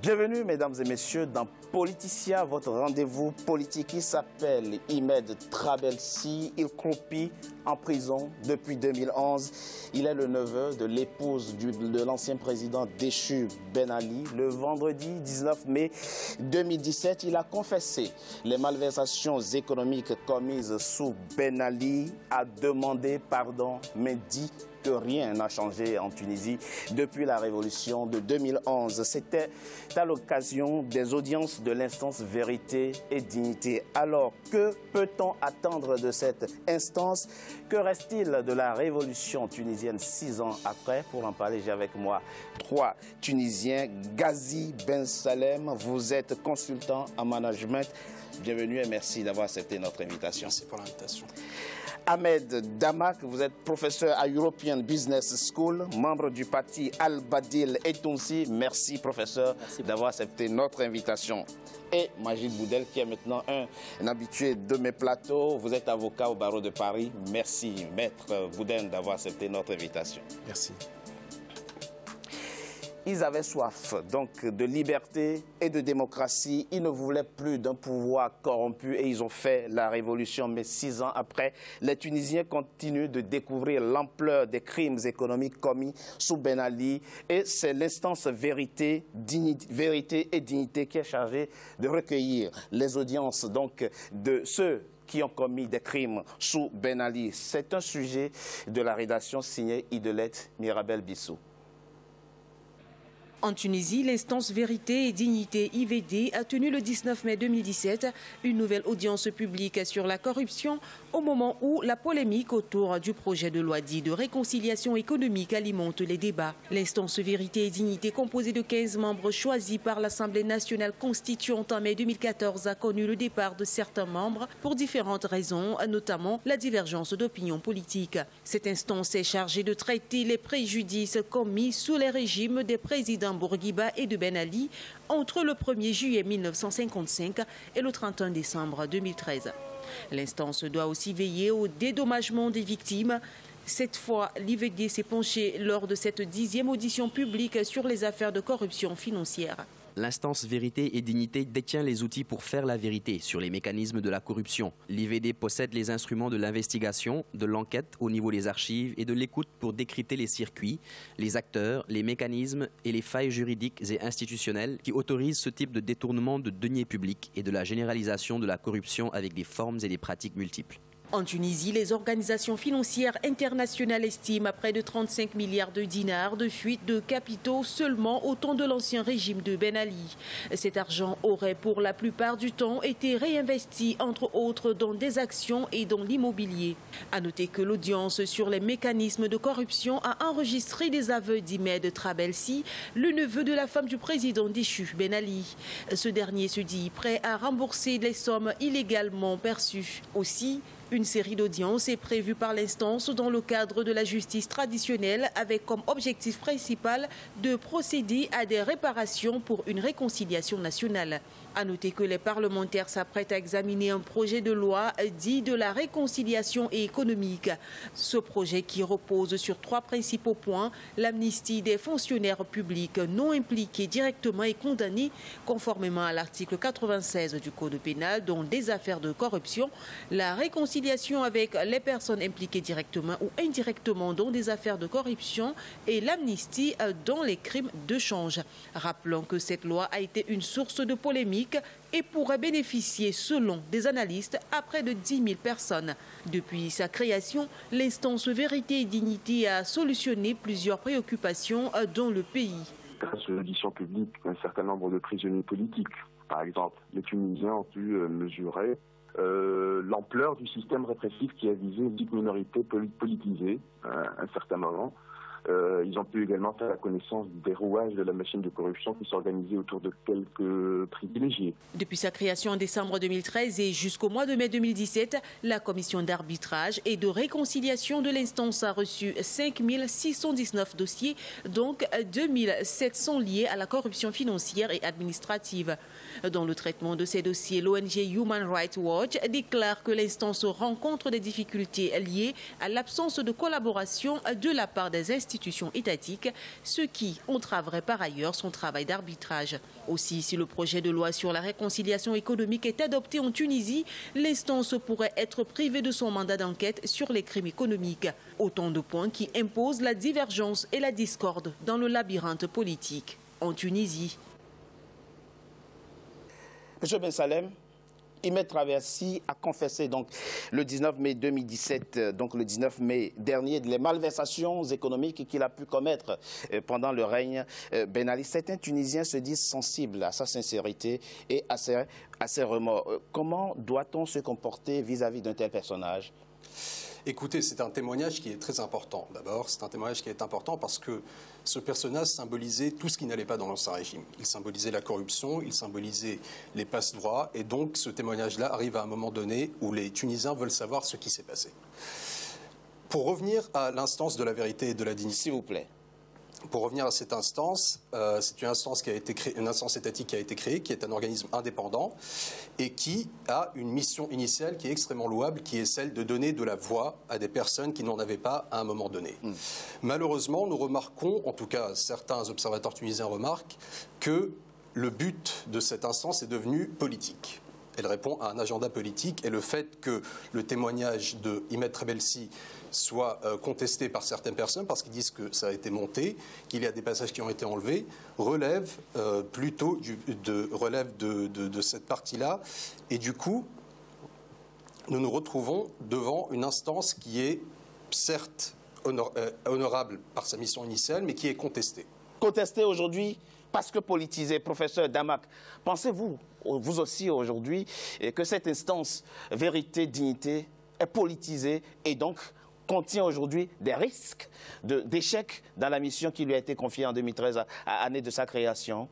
Bienvenue, mesdames et messieurs, dans Politicia, votre rendez-vous politique qui s'appelle Imed Trabelsi. Il croupit en prison depuis 2011. Il est le neveu de l'épouse de l'ancien président déchu Ben Ali. Le vendredi 19 mai 2017, il a confessé les malversations économiques commises sous Ben Ali, a demandé pardon, mais dit que rien n'a changé en Tunisie depuis la révolution de 2011. C'était à l'occasion des audiences de l'instance Vérité et Dignité. Alors, que peut-on attendre de cette instance? Que reste-t-il de la révolution tunisienne 6 ans après? Pour en parler, j'ai avec moi 3 Tunisiens. Ghazi Ben Salem, vous êtes consultant en management. Bienvenue et merci d'avoir accepté notre invitation. Merci pour l'invitation. Ahmed Damak, vous êtes professeur à European Business School, membre du parti Al-Badil et Tounsi. Merci, professeur, d'avoir accepté notre invitation. Et Majid Boudel, qui est maintenant un habitué de mes plateaux. Vous êtes avocat au barreau de Paris. Merci, maître Boudel, d'avoir accepté notre invitation. Merci. Ils avaient soif donc de liberté et de démocratie. Ils ne voulaient plus d'un pouvoir corrompu et ils ont fait la révolution. Mais 6 ans après, les Tunisiens continuent de découvrir l'ampleur des crimes économiques commis sous Ben Ali. Et c'est l'instance Vérité et Dignité qui est chargée de recueillir les audiences donc, de ceux qui ont commis des crimes sous Ben Ali. C'est un sujet de la rédaction signée Idelette Mirabel Bissou. En Tunisie, l'instance Vérité et Dignité IVD a tenu le 19 mai 2017 une nouvelle audience publique sur la corruption au moment où la polémique autour du projet de loi dit de réconciliation économique alimente les débats. L'instance Vérité et Dignité, composée de 15 membres choisis par l'Assemblée nationale constituante en mai 2014, a connu le départ de certains membres pour différentes raisons, notamment la divergence d'opinion politique. Cette instance est chargée de traiter les préjudices commis sous les régimes des présidents Bourguiba et de Ben Ali entre le 1er juillet 1955 et le 31 décembre 2013. L'instance doit aussi veiller au dédommagement des victimes. Cette fois, l'IVD s'est penché lors de cette 10e audition publique sur les affaires de corruption financière. L'instance Vérité et Dignité détient les outils pour faire la vérité sur les mécanismes de la corruption. L'IVD possède les instruments de l'investigation, de l'enquête au niveau des archives et de l'écoute pour décrypter les circuits, les acteurs, les mécanismes et les failles juridiques et institutionnelles qui autorisent ce type de détournement de deniers publics et de la généralisation de la corruption avec des formes et des pratiques multiples. En Tunisie, les organisations financières internationales estiment à près de 35 milliards de dinars de fuite de capitaux seulement au temps de l'ancien régime de Ben Ali. Cet argent aurait pour la plupart du temps été réinvesti, entre autres, dans des actions et dans l'immobilier. À noter que l'audience sur les mécanismes de corruption a enregistré des aveux d'Imed Trabelsi, le neveu de la femme du président déchu Ben Ali. Ce dernier se dit prêt à rembourser les sommes illégalement perçues. Aussi, une série d'audiences est prévue par l'instance dans le cadre de la justice traditionnelle avec comme objectif principal de procéder à des réparations pour une réconciliation nationale. À noter que les parlementaires s'apprêtent à examiner un projet de loi dit de la réconciliation économique. Ce projet qui repose sur 3 principaux points: l'amnistie des fonctionnaires publics non impliqués directement et condamnés conformément à l'article 96 du Code pénal dans des affaires de corruption, la réconciliation avec les personnes impliquées directement ou indirectement dans des affaires de corruption et l'amnistie dans les crimes de change. Rappelons que cette loi a été une source de polémique et pourrait bénéficier, selon des analystes, à près de 10 000 personnes. Depuis sa création, l'instance Vérité et Dignité a solutionné plusieurs préoccupations dans le pays. Grâce aux auditions publiques, un certain nombre de prisonniers politiques, par exemple, les Tunisiens ont pu mesurer l'ampleur du système répressif qui a visé une petite minorité politisée à un certain moment. Ils ont pu également faire la connaissance des rouages de la machine de corruption qui s'organisait autour de quelques privilégiés. Depuis sa création en décembre 2013 et jusqu'au mois de mai 2017, la commission d'arbitrage et de réconciliation de l'instance a reçu 5 619 dossiers, donc 2 700 liés à la corruption financière et administrative. Dans le traitement de ces dossiers, l'ONG Human Rights Watch déclare que l'instance rencontre des difficultés liées à l'absence de collaboration de la part des institutions institutions étatiques, ce qui entraverait par ailleurs son travail d'arbitrage. Aussi, si le projet de loi sur la réconciliation économique est adopté en Tunisie, l'instance pourrait être privée de son mandat d'enquête sur les crimes économiques. Autant de points qui imposent la divergence et la discorde dans le labyrinthe politique en Tunisie. Monsieur Ben Salem, Imed Traversi a confessé donc le 19 mai 2017, donc le 19 mai dernier, les malversations économiques qu'il a pu commettre pendant le règne Ben Ali. Certains Tunisiens se disent sensibles à sa sincérité et à ses remords. Comment doit-on se comporter vis-à-vis d'un tel personnage ? Écoutez, c'est un témoignage qui est très important. D'abord, c'est un témoignage qui est important parce que ce personnage symbolisait tout ce qui n'allait pas dans l'ancien régime. Il symbolisait la corruption, il symbolisait les passe-droits, et donc ce témoignage-là arrive à un moment donné où les Tunisiens veulent savoir ce qui s'est passé. Pour revenir à l'instance de la vérité et de la dignité, s'il vous plaît. Pour revenir à cette instance, c'est une instance qui a été créée, une instance étatique qui a été créée, qui est un organisme indépendant et qui a une mission initiale qui est extrêmement louable, qui est celle de donner de la voix à des personnes qui n'en avaient pas à un moment donné. Malheureusement, nous remarquons, en tout cas certains observateurs tunisiens remarquent, que le but de cette instance est devenu politique. Elle répond à un agenda politique et le fait que le témoignage de Imed Traversi soit contesté par certaines personnes parce qu'ils disent que ça a été monté, qu'il y a des passages qui ont été enlevés, relève plutôt de cette partie-là. Et du coup, nous nous retrouvons devant une instance qui est certes honorable par sa mission initiale, mais qui est contestée. Contestée aujourd'hui parce que politisée. Professeur Damak, pensez-vous, vous aussi aujourd'hui, que cette instance vérité, dignité est politisée et donc contient aujourd'hui des risques d'échec dans la mission qui lui a été confiée en 2013, année de sa création?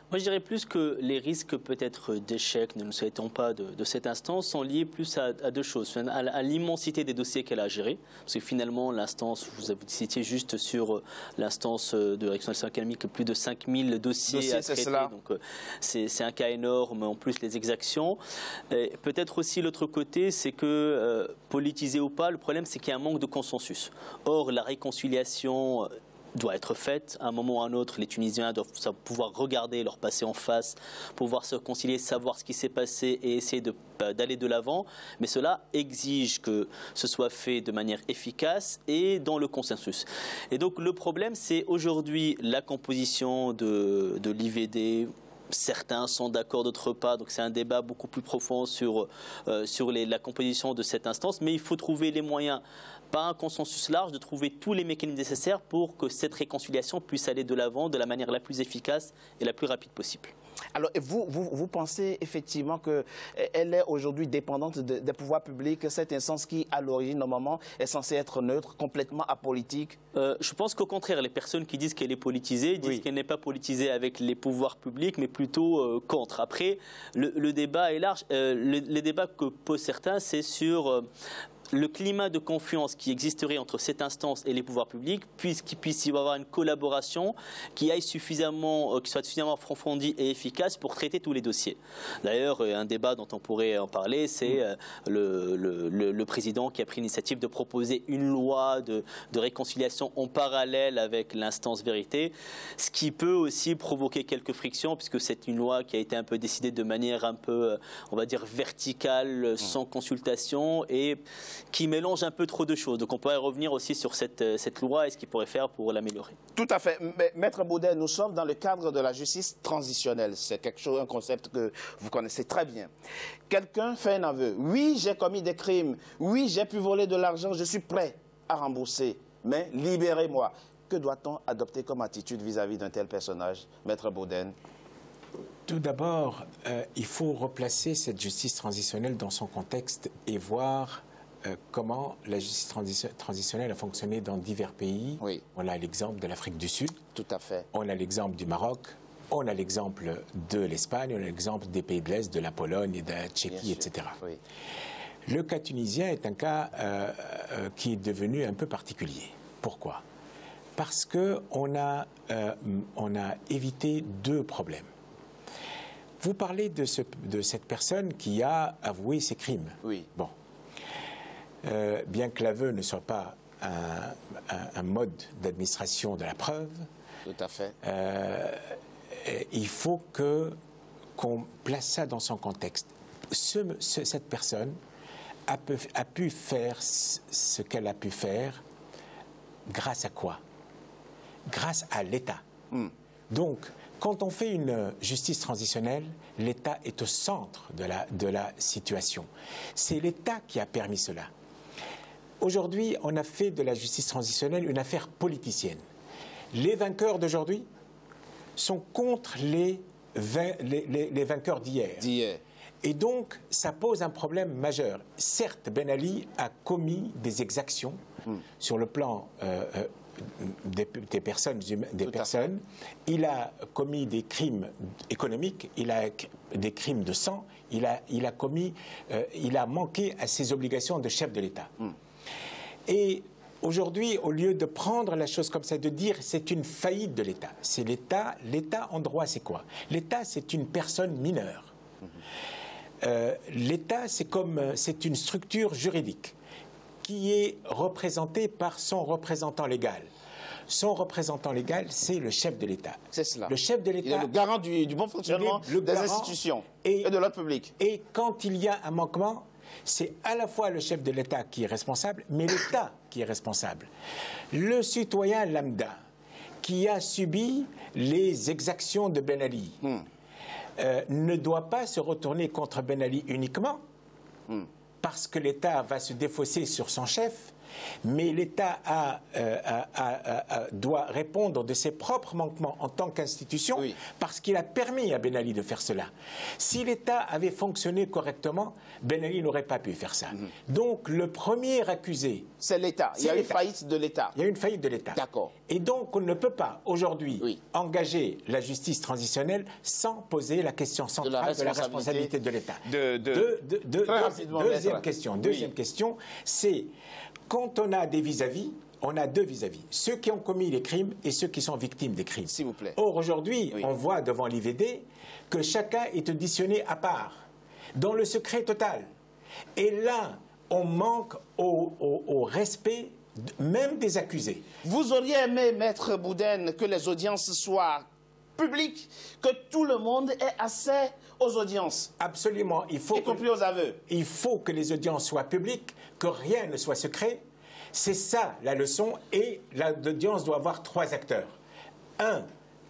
Moi, je dirais plus que les risques peut-être d'échec, ne nous souhaitons pas, de cette instance sont liés plus à deux choses. À l'immensité des dossiers qu'elle a gérés. Parce que finalement, l'instance, vous citiez juste sur l'instance de réconciliation économique, plus de 5000 dossiers à traiter. Donc, c'est un cas énorme, en plus les exactions. Peut-être aussi l'autre côté, c'est que, politisé ou pas, le problème, c'est qu'il y a un manque de consensus. Or, la réconciliation doit être faite. À un moment ou à un autre, les Tunisiens doivent pouvoir regarder leur passé en face, pouvoir se réconcilier, savoir ce qui s'est passé et essayer d'aller de l'avant. Mais cela exige que ce soit fait de manière efficace et dans le consensus. Et donc le problème, c'est aujourd'hui la composition de l'IVD. Certains sont d'accord, d'autres pas. Donc c'est un débat beaucoup plus profond sur la composition de cette instance. Mais il faut trouver les moyens, pas un consensus large, de trouver tous les mécanismes nécessaires pour que cette réconciliation puisse aller de l'avant de la manière la plus efficace et la plus rapide possible. Alors, vous pensez effectivement qu'elle est aujourd'hui dépendante des pouvoirs publics, cette instance qui, à l'origine, normalement, est censée être neutre, complètement apolitique? Je pense qu'au contraire, les personnes qui disent qu'elle est politisée disent qu'elle n'est pas politisée avec les pouvoirs publics, mais plutôt contre. Après, le débat est large. Le débat que posent certains, c'est sur le climat de confiance qui existerait entre cette instance et les pouvoirs publics, puisqu'il puisse y avoir une collaboration qui soit suffisamment approfondie et efficace pour traiter tous les dossiers. D'ailleurs, un débat dont on pourrait en parler, c'est le président qui a pris l'initiative de proposer une loi de réconciliation en parallèle avec l'instance vérité, ce qui peut aussi provoquer quelques frictions, puisque c'est une loi qui a été un peu décidée de manière un peu, on va dire, verticale, sans consultation, et qui mélange un peu trop de choses. Donc on pourrait revenir aussi sur cette loi et ce qu'il pourrait faire pour l'améliorer. Tout à fait. Mais, Maître Baudet, nous sommes dans le cadre de la justice transitionnelle. C'est un concept que vous connaissez très bien. Quelqu'un fait un aveu. Oui, j'ai commis des crimes. Oui, j'ai pu voler de l'argent. Je suis prêt à rembourser. Mais libérez-moi. Que doit-on adopter comme attitude vis-à-vis d'un tel personnage, Maître Baudet? Tout d'abord, il faut replacer cette justice transitionnelle dans son contexte et voir comment la justice transitionnelle a fonctionné dans divers pays. Oui. On a l'exemple de l'Afrique du Sud. Tout à fait. On a l'exemple du Maroc. On a l'exemple de l'Espagne. On a l'exemple des pays de l'Est, de la Pologne et de la Tchéquie, etc. Oui. Le cas tunisien est un cas qui est devenu un peu particulier. Pourquoi? Parce qu'on a évité deux problèmes. Vous parlez de cette personne qui a avoué ses crimes. Oui. Bon. Bien que l'aveu ne soit pas un mode d'administration de la preuve. Tout à fait. Il faut qu'on place ça dans son contexte. Cette personne a pu faire ce qu'elle a pu faire grâce à quoi? Grâce à l'État. Donc, quand on fait une justice transitionnelle, l'État est au centre de la situation. C'est l'État qui a permis cela. Aujourd'hui, on a fait de la justice transitionnelle une affaire politicienne. Les vainqueurs d'aujourd'hui sont contre les vainqueurs d'hier. Et donc, ça pose un problème majeur. Certes, Ben Ali a commis des exactions sur le plan des personnes. Il a commis des crimes économiques, il a des crimes de sang, il a manqué à ses obligations de chef de l'État. Et aujourd'hui, au lieu de prendre la chose comme ça, de dire c'est une faillite de l'État, c'est l'État en droit, c'est quoi? L'État, c'est une personne mineure. L'État, c'est une structure juridique qui est représentée par son représentant légal. Son représentant légal, c'est le chef de l'État. C'est cela. Le chef de l'État. Il est le garant du bon fonctionnement des institutions et de l'ordre public. Et quand il y a un manquement, c'est à la fois le chef de l'État qui est responsable, mais l'État qui est responsable. Le citoyen lambda qui a subi les exactions de Ben Ali ne doit pas se retourner contre Ben Ali uniquement parce que l'État va se défausser sur son chef, mais l'État doit répondre de ses propres manquements en tant qu'institution parce qu'il a permis à Ben Ali de faire cela. Si l'État avait fonctionné correctement, Ben Ali n'aurait pas pu faire ça. Donc le premier accusé... C'est l'État. Il y a une faillite de l'État. Il y a une faillite de l'État. D'accord. Et donc on ne peut pas aujourd'hui engager la justice transitionnelle sans poser la question centrale de la responsabilité de l'État. Deuxième question, c'est... Quand on a des vis-à-vis, on a deux vis-à-vis. Ceux qui ont commis les crimes et ceux qui sont victimes des crimes. S'il vous plaît. Or, aujourd'hui, on voit devant l'IVD que chacun est auditionné à part, dans le secret total. Et là, on manque au respect même des accusés. Vous auriez aimé, Maître Bouden, que les audiences soient publiques, que tout le monde ait accès aux audiences? Absolument. Y compris aux aveux. Il faut que les audiences soient publiques, que rien ne soit secret. C'est ça la leçon. Et l'audience doit avoir trois acteurs. Un,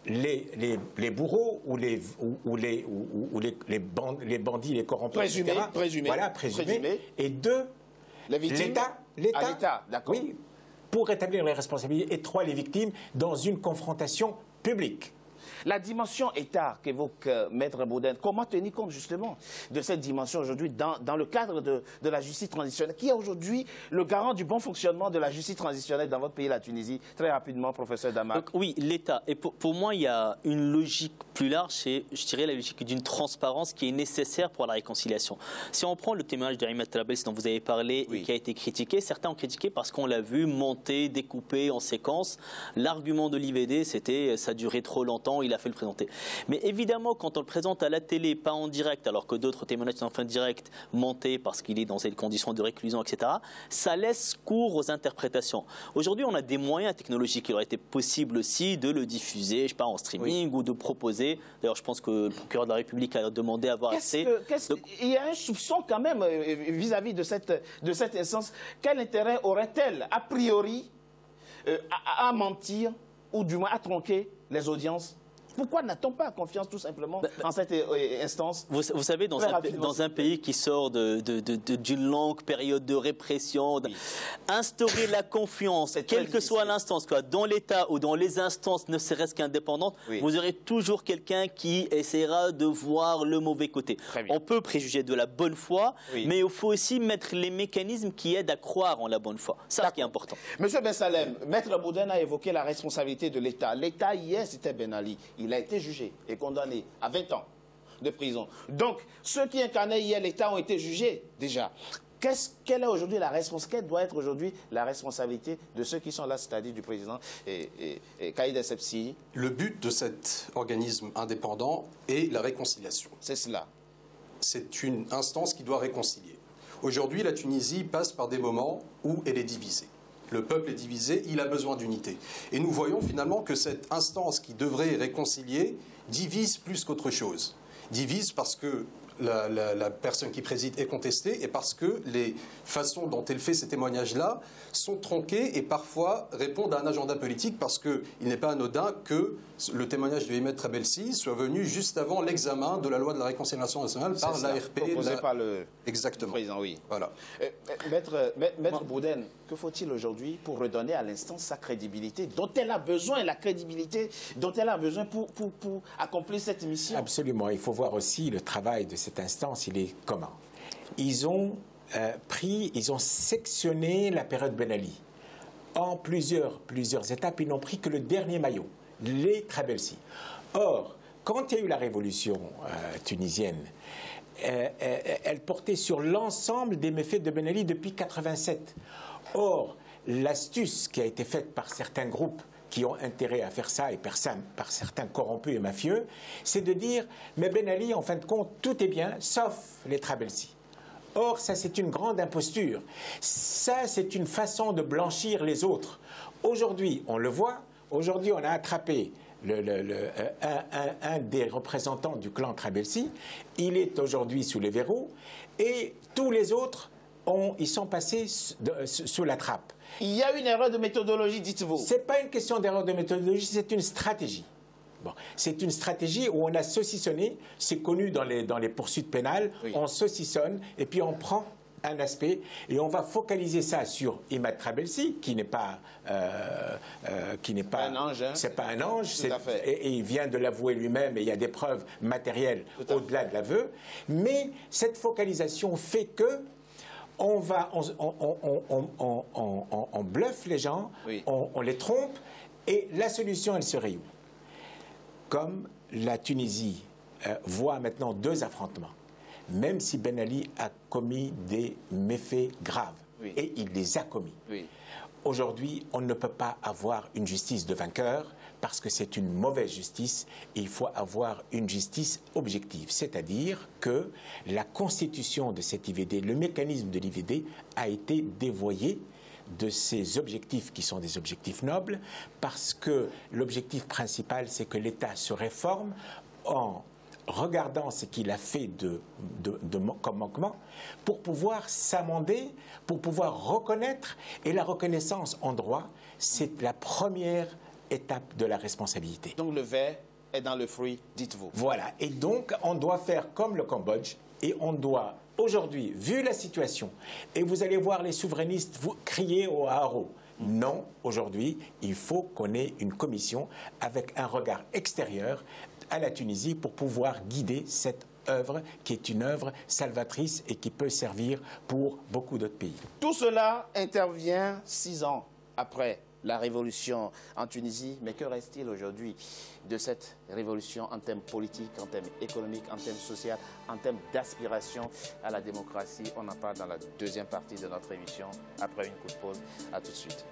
les bourreaux ou les bandits, les corrompus, etc. Présumés. Et deux, l'État. L'État, d'accord. Oui, pour établir les responsabilités. Et trois, les victimes, dans une confrontation publique. La dimension État qu'évoque Maître Bouden, comment tenir compte justement de cette dimension aujourd'hui dans le cadre de la justice transitionnelle, qui est aujourd'hui le garant du bon fonctionnement de la justice transitionnelle dans votre pays, la Tunisie? Très rapidement, professeur Damak. Donc, oui, l'État. Et pour moi, il y a une logique plus large, c'est, je dirais, la logique d'une transparence qui est nécessaire pour la réconciliation. Si on prend le témoignage d'Imad Trabelsi dont vous avez parlé et qui a été critiqué, certains ont critiqué parce qu'on l'a vu monter, découper en séquence. L'argument de l'IVD, c'était ça durait trop longtemps, il a fait le présenter. Mais évidemment, quand on le présente à la télé, pas en direct, alors que d'autres témoignages sont en fin direct, montés parce qu'il est dans des conditions de réclusion, etc., ça laisse cours aux interprétations. Aujourd'hui, on a des moyens technologiques. Il aurait été possible aussi de le diffuser, je sais pas, en streaming ou de proposer. D'ailleurs, je pense que le procureur de la République a demandé à avoir accès. Il y a un soupçon quand même vis-à-vis de cette instance. Quel intérêt aurait-elle, a priori, à mentir ou du moins à tronquer les audiences? Pourquoi n'a-t-on pas confiance tout simplement en cette instance? Vous savez, dans un pays qui sort d'une longue période de répression, instaurer la confiance, quelle que soit l'instance, dans l'État ou dans les instances, ne serait-ce qu'indépendantes, vous aurez toujours quelqu'un qui essaiera de voir le mauvais côté. On peut préjuger de la bonne foi, mais il faut aussi mettre les mécanismes qui aident à croire en la bonne foi. C'est ça qui est important. Monsieur Ben Salem, Maître Bouden a évoqué la responsabilité de l'État. L'État, hier, c'était Ben Ali. Il a été jugé et condamné à 20 ans de prison. Donc, ceux qui incarnaient hier l'État ont été jugés déjà. Quelle est aujourd'hui quelle doit être aujourd'hui la responsabilité de ceux qui sont là, c'est-à-dire du président et Khalid Essebsi? Le but de cet organisme indépendant est la réconciliation. C'est cela. C'est une instance qui doit réconcilier. Aujourd'hui, la Tunisie passe par des moments où elle est divisée. le peuple est divisé, il a besoin d'unité. Et nous voyons finalement que cette instance qui devrait réconcilier divise plus qu'autre chose. Divise parce que la personne qui préside est contestée et parce que les façons dont elle fait ces témoignages-là sont tronquées et parfois répondent à un agenda politique, parce qu'il n'est pas anodin que le témoignage de Ahmed Trabelsi soit venu juste avant l'examen de la loi de la réconciliation nationale par l'ARP. Proposé par le Exactement. président, oui. Voilà. Maître Bouden, que faut-il aujourd'hui pour redonner à l'instance sa crédibilité dont elle a besoin, la crédibilité dont elle a besoin pour accomplir cette mission? Absolument. Il faut voir aussi le travail de cette instance, il est comment. Ils ont ils ont sectionné la période Ben Ali en plusieurs étapes. Ils n'ont pris que le dernier maillot, les Trabelsi. Or, quand il y a eu la révolution tunisienne, elle portait sur l'ensemble des méfaits de Ben Ali depuis 1987. Or, l'astuce qui a été faite par certains groupes qui ont intérêt à faire ça, et par certains corrompus et mafieux, c'est de dire, mais Ben Ali, en fin de compte, tout est bien, sauf les Trabelsi. Or, ça, c'est une grande imposture. Ça, c'est une façon de blanchir les autres. Aujourd'hui, on le voit, aujourd'hui, on a attrapé un des représentants du clan Trabelsi. Il est aujourd'hui sous les verrous, et tous les autres, ils sont passés sous la trappe. Il y a une erreur de méthodologie, dites-vous. Ce n'est pas une question d'erreur de méthodologie, c'est une stratégie. Bon, c'est une stratégie où on a saucissonné, c'est connu dans les poursuites pénales, oui. On saucissonne et puis on prend un aspect et on va focaliser ça sur Ahmed Trabelsi, qui n'est pas un ange. Hein. C'est pas un ange, et il vient de l'avouer lui-même et il y a des preuves matérielles au-delà de l'aveu. Mais cette focalisation fait que on bluffe les gens, oui. on les trompe, et la solution, elle serait où? Comme la Tunisie voit maintenant 2 affrontements, même si Ben Ali a commis des méfaits graves, oui. Et il les a commis. Oui. Aujourd'hui, on ne peut pas avoir une justice de vainqueur parce que c'est une mauvaise justice et il faut avoir une justice objective. C'est-à-dire que la constitution de cet IVD, le mécanisme de l'IVD a été dévoyé de ces objectifs qui sont des objectifs nobles, parce que l'objectif principal, c'est que l'État se réforme en regardant ce qu'il a fait comme manquement, pour pouvoir s'amender, pour pouvoir reconnaître, et la reconnaissance en droit, c'est la première étape de la responsabilité. Donc le verre est dans le fruit, dites-vous. Voilà, et donc on doit faire comme le Cambodge, et on doit aujourd'hui, vu la situation, et vous allez voir les souverainistes vous crier au haro. Non, aujourd'hui, il faut qu'on ait une commission avec un regard extérieur à la Tunisie pour pouvoir guider cette œuvre qui est une œuvre salvatrice et qui peut servir pour beaucoup d'autres pays. Tout cela intervient 6 ans après la révolution en Tunisie. Mais que reste-t-il aujourd'hui de cette révolution en termes politiques, en termes économiques, en termes sociaux, en termes d'aspiration à la démocratie? On en parle dans la deuxième partie de notre émission, après une courte pause. À tout de suite.